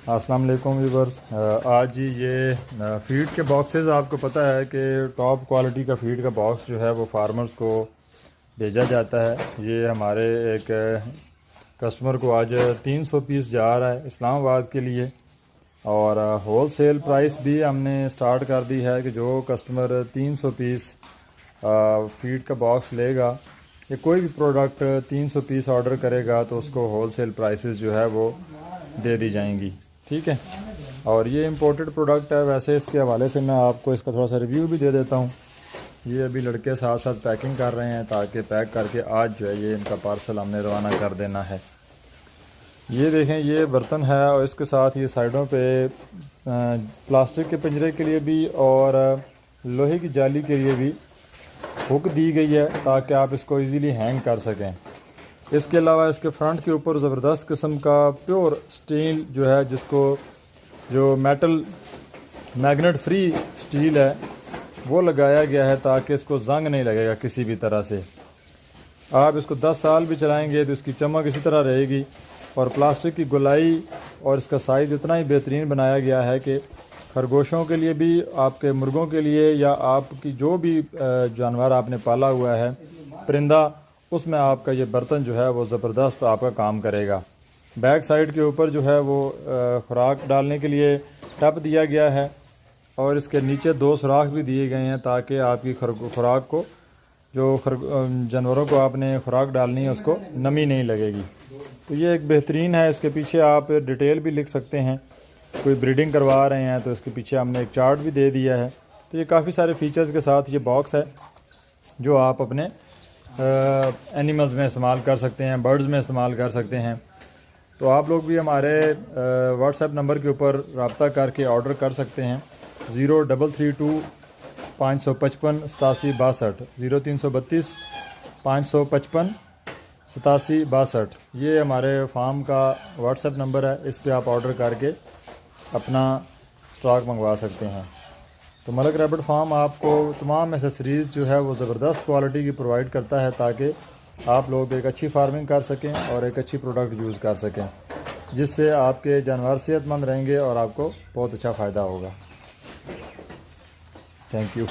अस्सलाम वालेकुम व्यूवर्स। आज ये फीड के बॉक्सेस, आपको पता है कि टॉप क्वालिटी का फीड का बॉक्स जो है वो फार्मर्स को भेजा जाता है। ये हमारे एक कस्टमर को आज 300 पीस जा रहा है इस्लामाबाद के लिए, और होल सेल प्राइस भी हमने स्टार्ट कर दी है कि जो कस्टमर 300 पीस फीड का बॉक्स लेगा या कोई भी प्रोडक्ट 300 पीस ऑर्डर करेगा तो उसको होल सेल प्राइसेस जो है वो दे दी जाएंगी। ठीक है, और ये इम्पोर्टेड प्रोडक्ट है। वैसे इसके हवाले से मैं आपको इसका थोड़ा सा रिव्यू भी दे देता हूँ। ये अभी लड़के साथ साथ पैकिंग कर रहे हैं ताकि पैक करके आज जो है ये इनका पार्सल हमने रवाना कर देना है। ये देखें, ये बर्तन है और इसके साथ ये साइडों पे प्लास्टिक के पिंजरे के लिए भी और लोहे की जाली के लिए भी हुक दी गई है ताकि आप इसको इजीली हैंग कर सकें। इसके अलावा इसके फ्रंट के ऊपर ज़बरदस्त किस्म का प्योर स्टील जो है, जिसको जो मेटल मैग्नेट फ्री स्टील है वो लगाया गया है ताकि इसको जंग नहीं लगेगा किसी भी तरह से। आप इसको 10 साल भी चलाएंगे तो इसकी चमक इसी तरह रहेगी। और प्लास्टिक की गोलाई और इसका साइज़ इतना ही बेहतरीन बनाया गया है कि खरगोशों के लिए भी, आपके मुर्गों के लिए, या आपकी जो भी जानवर आपने पाला हुआ है परिंदा, उसमें आपका ये बर्तन जो है वो ज़बरदस्त आपका काम करेगा। बैक साइड के ऊपर जो है वो खुराक डालने के लिए टप दिया गया है और इसके नीचे 2 सुराख भी दिए गए हैं ताकि आपकी खुराक को, जो जानवरों को आपने खुराक डालनी है उसको नमी नहीं लगेगी। तो ये एक बेहतरीन है। इसके पीछे आप डिटेल भी लिख सकते हैं। कोई ब्रीडिंग करवा रहे हैं तो इसके पीछे हमने एक चार्ट भी दे दिया है। तो ये काफ़ी सारे फीचर्स के साथ ये बॉक्स है जो आप अपने एनिमल्स में इस्तेमाल कर सकते हैं, बर्ड्स में इस्तेमाल कर सकते हैं। तो आप लोग भी हमारे व्हाट्सएप नंबर के ऊपर रब्ता करके ऑर्डर कर सकते हैं। 0332 555 8762 0332 555 8762 ये हमारे फार्म का व्हाट्सएप नंबर है। इस पर आप ऑर्डर करके अपना स्टॉक मंगवा सकते हैं। तो मलक रैबिट फार्म आपको तमाम एसेसरीज़ जो है वो ज़बरदस्त क्वालिटी की प्रोवाइड करता है ताकि आप लोग एक अच्छी फार्मिंग कर सकें और एक अच्छी प्रोडक्ट यूज़ कर सकें, जिससे आपके जानवर सेहतमंद रहेंगे और आपको बहुत अच्छा फ़ायदा होगा। Thank you.